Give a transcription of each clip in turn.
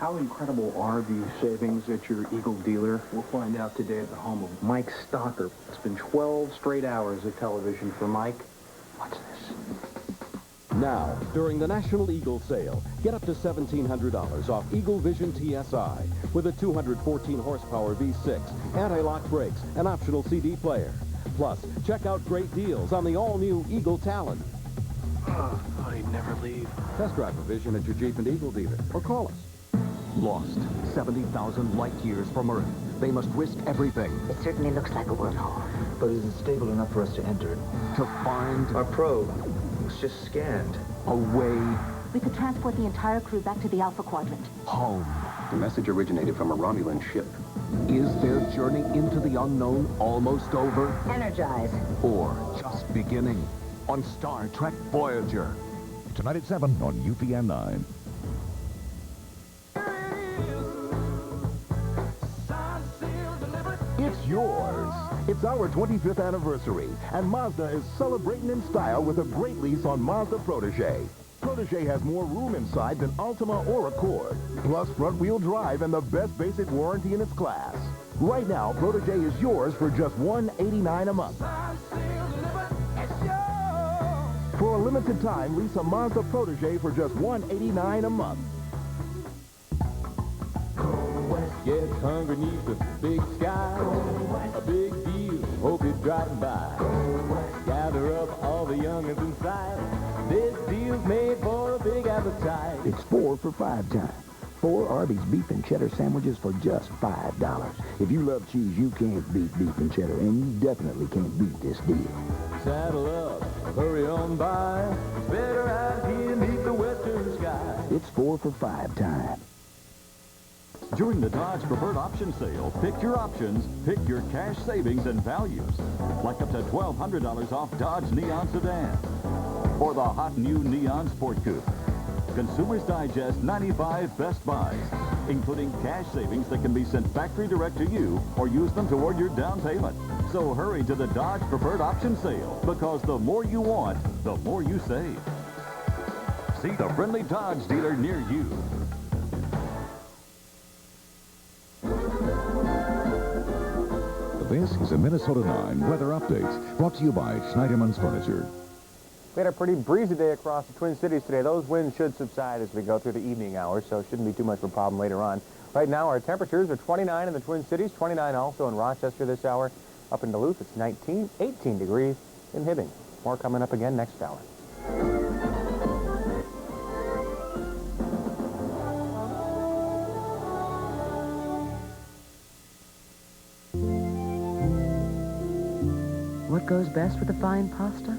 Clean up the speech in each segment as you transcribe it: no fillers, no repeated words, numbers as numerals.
How incredible are these savings at your Eagle dealer? We'll find out today at the home of Mike Stocker. It's been 12 straight hours of television for Mike. Watch this. Now, during the National Eagle Sale, get up to $1,700 off Eagle Vision TSI with a 214-horsepower V6, anti-lock brakes, and optional CD player. Plus, check out great deals on the all-new Eagle Talon. Oh, I thought he'd never leave. Test drive a Vision at your Jeep and Eagle dealer, or call us. Lost 70,000 light years from Earth. They must risk everything. It certainly looks like a wormhole. But is it stable enough for us to enter it? To find Our probe was just scanned. a way We could transport the entire crew back to the Alpha Quadrant. home. The message originated from a Romulan ship. Is their journey into the unknown almost over? Energize. Or just beginning? On Star Trek Voyager. Tonight at 7 on UPN 9. It's yours. It's our 25th anniversary, and Mazda is celebrating in style with a great lease on Mazda Protege. Protege has more room inside than Altima or Accord, plus front-wheel drive and the best basic warranty in its class. Right now, Protege is yours for just $189 a month. For a limited time, lease a Mazda Protege for just $189 a month. Get hungry neath the big sky. A big deal, hope you're driving by. Gather up all the young'uns inside. This deal's made for a big appetite. It's 4 for $5 time. 4 Arby's beef and cheddar sandwiches for just $5. If you love cheese, you can't beat beef and cheddar, and you definitely can't beat this deal. Saddle up, hurry on by. It's better out here neath the western sky. It's 4 for $5 time. During the Dodge Preferred Option Sale, pick your options, pick your cash savings and values. Like up to $1,200 off Dodge Neon Sedan. Or the hot new Neon Sport Coupe. Consumers Digest 95 Best Buys, including cash savings that can be sent factory direct to you or use them toward your down payment. So hurry to the Dodge Preferred Option Sale, because the more you want, the more you save. See the friendly Dodge dealer near you. This is a Minnesota 9 weather update, brought to you by Schneiderman's Furniture. We had a pretty breezy day across the Twin Cities today. Those winds should subside as we go through the evening hours, so it shouldn't be too much of a problem later on. Right now, our temperatures are 29 in the Twin Cities, 29 also in Rochester this hour. Up in Duluth, it's 19, 18 degrees in Hibbing. More coming up again next hour. What goes best with a fine pasta?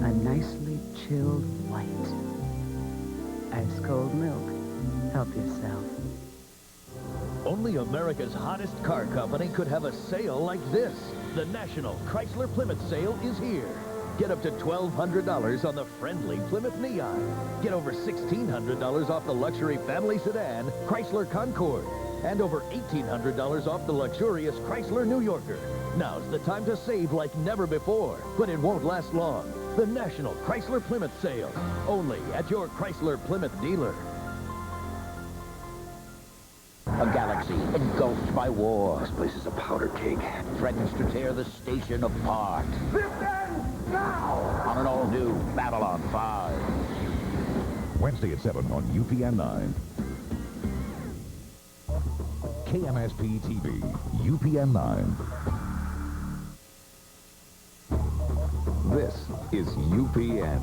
A nicely chilled white. Ice cold milk. Help yourself. Only America's hottest car company could have a sale like this. The National Chrysler Plymouth sale is here. Get up to $1,200 on the friendly Plymouth Neon. Get over $1,600 off the luxury family sedan, Chrysler Concorde. And over $1,800 off the luxurious Chrysler New Yorker. Now's the time to save like never before, but it won't last long. The National Chrysler Plymouth sale, only at your Chrysler Plymouth dealer. A galaxy engulfed by war. This place is a powder keg. Threatens to tear the station apart. This ends now! On an all-new Babylon 5. Wednesday at 7 on UPN 9. KMSP-TV, UPN 9. This is UPN.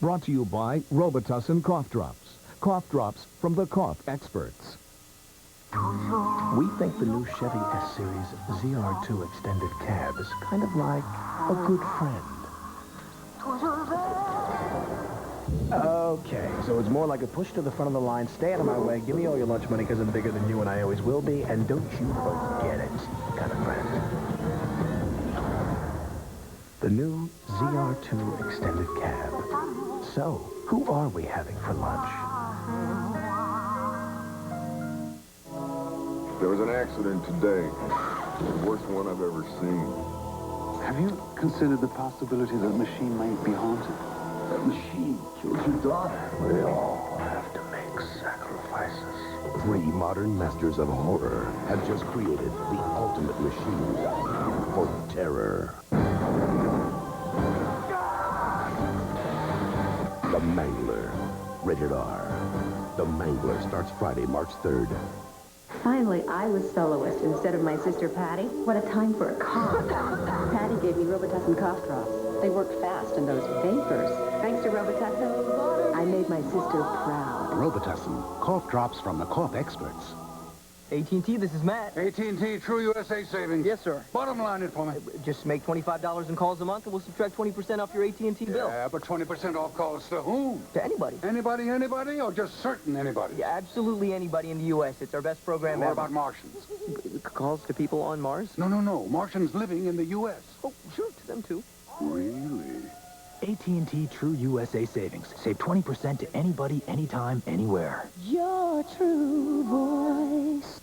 Brought to you by Robitussin Cough Drops. Cough drops from the cough experts. We think the new Chevy S-Series ZR2 extended cab is kind of like a good friend. Okay, so it's more like a push to the front of the line, stay out of my way, give me all your lunch money because I'm bigger than you and I always will be, and don't you forget it, kind of friend. The new ZR2 extended cab. So, who are we having for lunch? There was an accident today. The worst one I've ever seen. Have you considered the possibility that the machine might be haunted? That machine killed your daughter. We all have to make sacrifices. 3 modern masters of horror have just created the ultimate machine for terror. The Mangler. Rated R. The Mangler starts Friday, March 3rd. Finally, I was soloist instead of my sister Patty. What a time for a cough. Patty gave me Robitussin cough drops. They work fast, and those vapors. Thanks to Robitussin, I made my sister proud. Robitussin, cough drops from the cough experts. AT&T, this is Matt. AT&T True USA Savings. Yes, sir. Bottom line it for me. Just make $25 in calls a month, and we'll subtract 20% off your AT&T bill. Yeah, but 20% off calls to whom? To anybody. Anybody, or just certain anybody? Yeah, absolutely anybody in the U.S. It's our best program What ever. about Martians? Calls to people on Mars? No. Martians living in the U.S. Oh, sure, to them too. Really? AT&T True USA Savings. Save 20% to anybody, anytime, anywhere. Your true voice.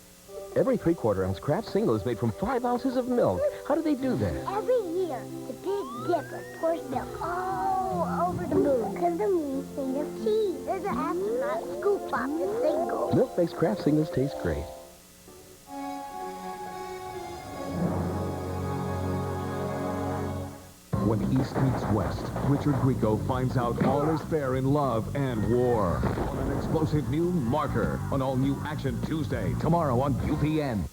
Every 3/4 ounce Kraft Single is made from 5 ounces of milk. How do they do that? Every year, the Big Dipper pours milk all over the moon because the moon's made of cheese. There's an astronaut scoop off the Single. Milk makes Kraft Singles taste great. When East meets West, Richard Grieco finds out all is fair in love and war. On an explosive new Marker, on all new Action Tuesday, tomorrow on UPN.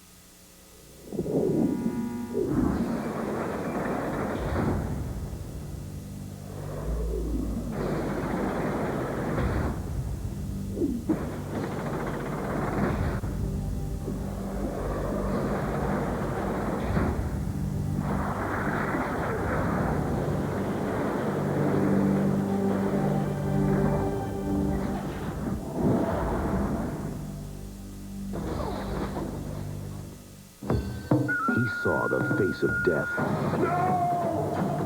Saw the face of death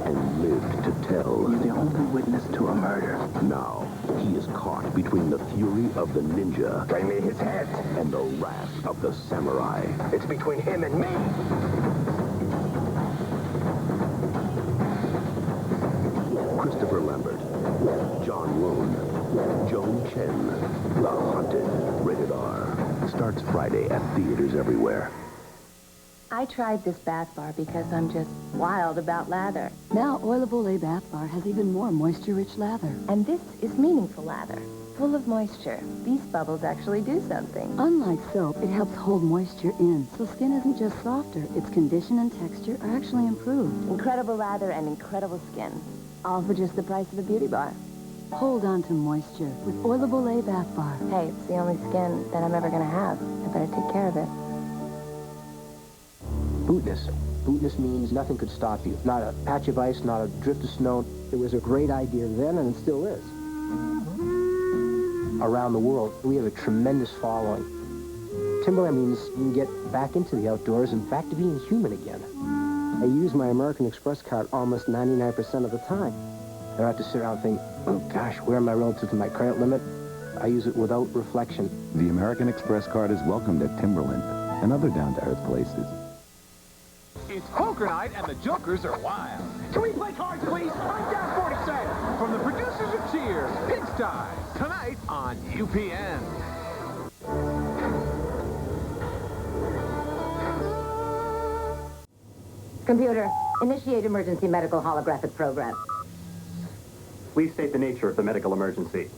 and lived to tell. You're the only witness to a murder. Now, he is caught between the fury of the ninja. Bring me his head. And the wrath of the samurai. It's between him and me. Christopher Lambert, John Woon, Joan Chen, The Hunted, rated R. Starts Friday at theaters everywhere. I tried this bath bar because I'm just wild about lather. Now, Oil of Olay Bath Bar has even more moisture-rich lather. And this is meaningful lather, full of moisture. These bubbles actually do something. Unlike soap, it helps hold moisture in, so skin isn't just softer, its condition and texture are actually improved. Incredible lather and incredible skin, all for just the price of a beauty bar. Hold on to moisture with Oil of Olay Bath Bar. Hey, it's the only skin that I'm ever going to have. I better take care of it. Bootness. Bootness means nothing could stop you. Not a patch of ice, not a drift of snow. It was a great idea then, and it still is. Around the world, we have a tremendous following. Timberland means you can get back into the outdoors and back to being human again. I use my American Express card almost 99% of the time. I don't have to sit around and think, oh gosh, where am I relative to my credit limit? I use it without reflection. The American Express card is welcomed at Timberland and other down-to-earth places. It's poker night, and the jokers are wild. Can we play cards, please? I'm down 40 cents. From the producers of Cheers, Pigsty, tonight on UPN. Computer, initiate emergency medical holographic program. Please state the nature of the medical emergency.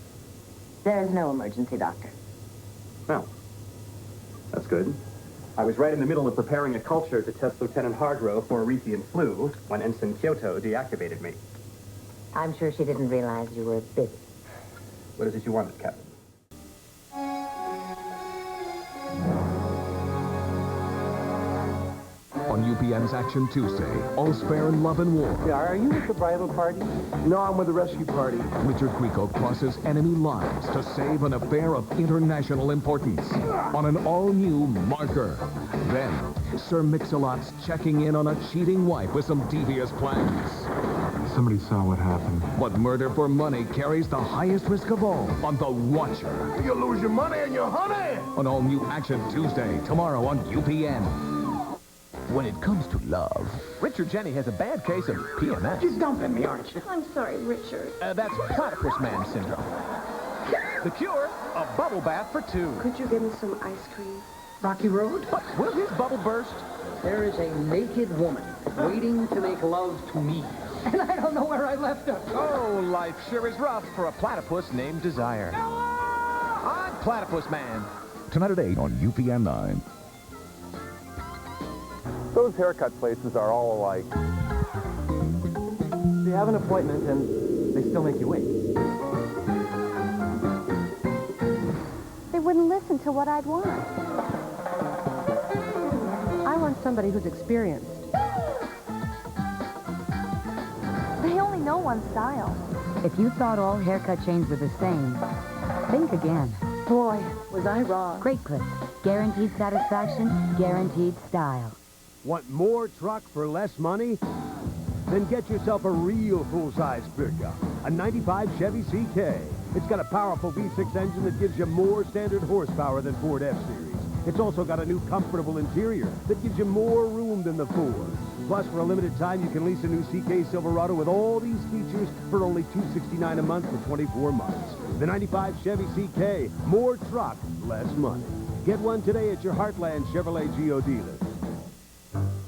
There is no emergency, Doctor. Well, that's good. I was right in the middle of preparing a culture to test Lieutenant Hargrove for Arethian flu when Ensign Kyoto deactivated me. I'm sure she didn't realize you were busy. What is it you wanted, Captain? On UPN's Action Tuesday, all's fair in love and war. Yeah, are you with the bridal party? No, I'm with the rescue party. Richard Grieco crosses enemy lines to save an affair of international importance on an all-new Marker. Then, Sir Mix-a-Lot's checking in on a cheating wife with some devious plans. Somebody saw what happened. But murder for money carries the highest risk of all on The Watcher. You lose your money and your honey! On all-new Action Tuesday, tomorrow on UPN. When it comes to love, Richard Jenny has a bad case of PMS. You're dumping me, aren't you? I'm sorry, Richard. That's Platypus Man syndrome. The cure, a bubble bath for two. Could you give me some ice cream? Rocky Road? But will his bubble burst? There is a naked woman waiting to make love to me. And I don't know where I left her. Oh, life sure is rough for a platypus named Desire. I'm Platypus Man. Tonight at 8 on UPN 9. Those haircut places are all alike. You have an appointment and they still make you wait. They wouldn't listen to what I'd want. I want somebody who's experienced. They only know one style. If you thought all haircut chains were the same, think again. Boy, was I wrong. Great Clips. Guaranteed satisfaction, guaranteed style. Want more truck for less money? Then get yourself a real full-size pickup. A 95 Chevy CK. It's got a powerful V6 engine that gives you more standard horsepower than Ford F-Series. It's also got a new comfortable interior that gives you more room than the Ford. Plus, for a limited time, you can lease a new CK Silverado with all these features for only $269 a month for 24 months. The 95 Chevy CK. More truck, less money. Get one today at your Heartland Chevrolet Geo dealers.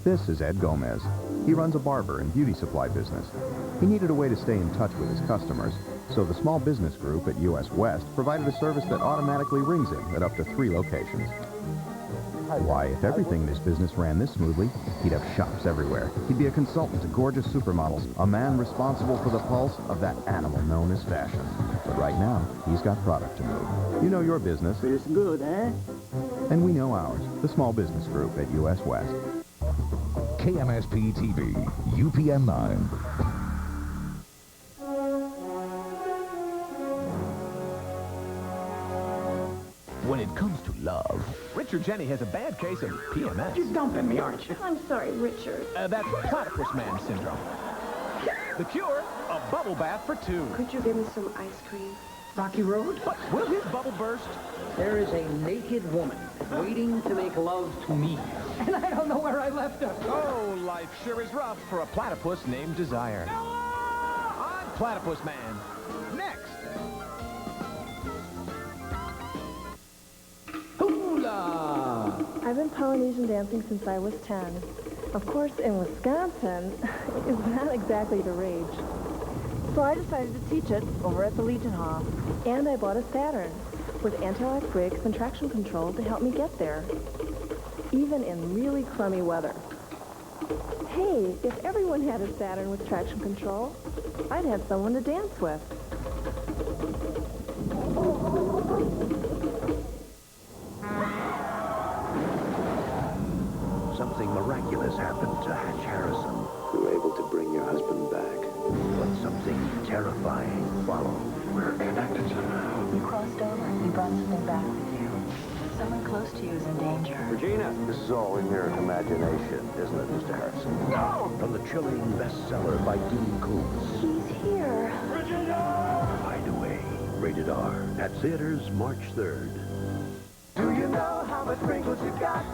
This is Ed Gomez. He runs a barber and beauty supply business. He needed a way to stay in touch with his customers, so the small business group at US West provided a service that automatically rings him at up to 3 locations. Why, if everything in his business ran this smoothly, he'd have shops everywhere. He'd be a consultant to gorgeous supermodels, a man responsible for the pulse of that animal known as fashion. But right now, he's got product to move. You know your business. It's good, eh? And we know ours, the small business group at US West. KMSP-TV, UPN 9. When it comes to love, Richard Jenny has a bad case of PMS. You're dumping me, aren't you? I'm sorry, Richard. That's Platypus Man syndrome. The cure, a bubble bath for two. Could you give me some ice cream? Rocky Road? But will his bubble burst? There is a naked woman waiting to make love to me. And I don't know where I left her. Oh, life sure is rough for a platypus named Desire. I'm Platypus Man. Next. Hula! I've been Polynesian dancing since I was 10. Of course, in Wisconsin, it's not exactly the rage. So I decided to teach it over at the Legion Hall. And I bought a Saturn with anti-lock brakes and traction control to help me get there, even in really crummy weather. Hey, if everyone had a Saturn with traction control, I'd have someone to dance with. Something miraculous happened to Hatch Harrison. You were able to bring your husband back. But something terrifying followed. We're connected somehow. You crossed over. You brought something back with you. Someone close to you is in danger. Regina, this is all in your imagination, isn't it, Mr. Harrison? No! From the chilling bestseller by Dean Koontz. He's here. Regina! Hideaway. Rated R. At theaters March 3rd. Do you know how much Pringles you got?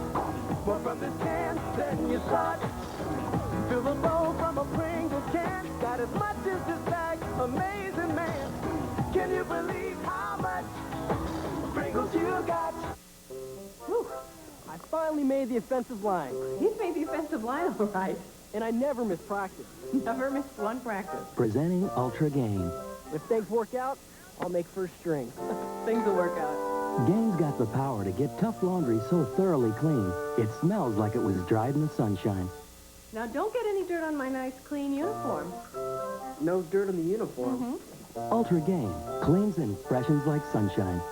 More from this can than you thought. Fill the bowl from a Pringles can. Got as much as this bag. Amazing man. Can you believe how much Pringles you got? Whew. I finally made the offensive line. He's made the offensive line all right. And I never miss practice. Never missed one practice. Presenting Ultra Gain. If things work out, I'll make first string. Things will work out. Gain's got the power to get tough laundry so thoroughly clean, it smells like it was dried in the sunshine. Now, don't get any dirt on my nice, clean uniform. No dirt on the uniform. Ultra Gain cleans and freshens like sunshine.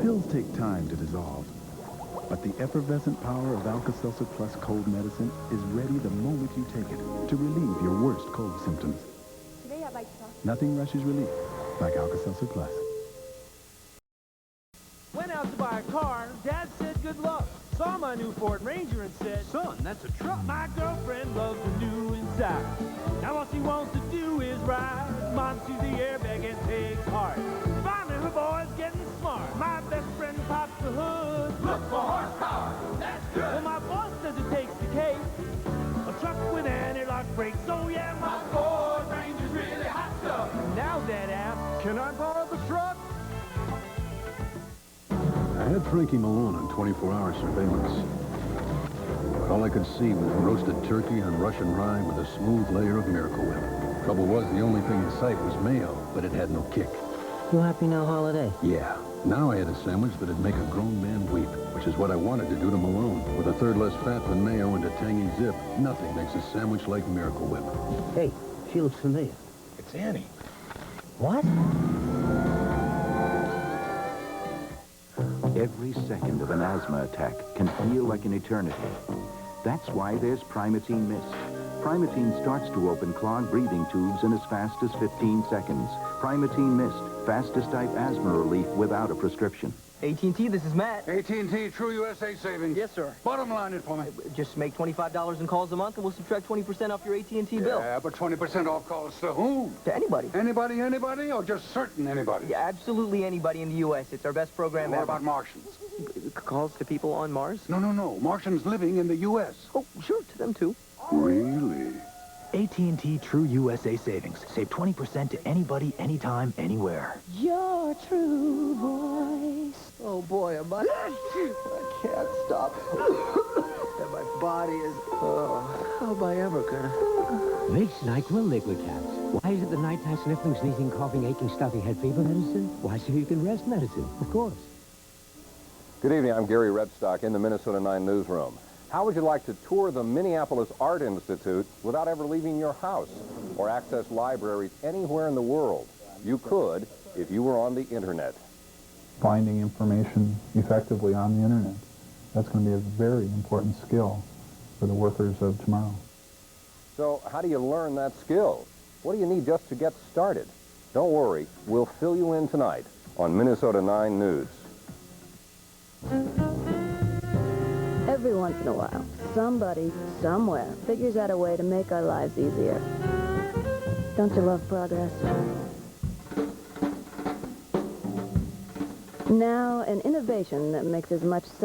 Pills take time to dissolve, but the effervescent power of Alka-Seltzer Plus cold medicine is ready the moment you take it to relieve your worst cold symptoms. Today I'd like to talk. Nothing rushes relief like Alka-Seltzer Plus. Went out to buy a car. Dad said good luck. Saw my new Ford Ranger and said, son, that's a truck. My girlfriend loves the new inside. Now all she wants to do is ride. Mom sees the airbag and takes heart. Finally her boy's getting smart. My best friend pops the hood. Look for horsepower. Well, my boss says it takes the cake. A truck with anti-lock brakes. So yeah, my Ford Ranger's really hot stuff. Now, Dad asks, can I borrow the truck? I had Frankie Malone on 24-hour surveillance. But all I could see was roasted turkey on Russian rye with a smooth layer of Miracle Whip. Trouble was, the only thing in sight was mayo, but it had no kick. You happy now, Holiday? Yeah. Now I had a sandwich that'd make a grown man weep, which is what I wanted to do to Malone. With a third less fat than mayo and a tangy zip, nothing makes a sandwich like Miracle Whip. Hey, she looks familiar. It's Annie. What? Every second of an asthma attack can feel like an eternity. That's why there's Primatene Mist. Primatene starts to open clogged breathing tubes in as fast as 15 seconds. Primatene Mist, fastest type asthma relief without a prescription. AT&T, this is Matt. AT&T, True USA Savings. Yes, sir. Bottom line it for me. Just make $25 in calls a month, and we'll subtract 20% off your AT&T bill. Yeah, but 20% off calls to whom? To anybody. Anybody, or just certain anybody? Yeah, absolutely anybody in the U.S. It's our best program What ever. about Martians? Calls to people on Mars? No. Martians living in the U.S. Oh, sure, to them too. Really? AT&T True USA Savings. Save 20% to anybody, anytime, anywhere. Your true voice. Oh, boy, am I can't stop. And my body is... how am I ever gonna... Vicks, NyQuil, Liquid Caps. Why is it the nighttime sniffling, sneezing, coughing, aching, stuffy head fever medicine? Why, so you can rest medicine, of course. Good evening, I'm Gary Redstock in the Minnesota 9 newsroom. How would you like to tour the Minneapolis Art Institute without ever leaving your house or access libraries anywhere in the world? You could if you were on the internet. Finding information effectively on the internet. That's going to be a very important skill for the workers of tomorrow. So how do you learn that skill? What do you need just to get started? Don't worry, we'll fill you in tonight on Minnesota 9 News. Every once in a while, somebody, somewhere, figures out a way to make our lives easier. Don't you love progress? Now, an innovation that makes as much sense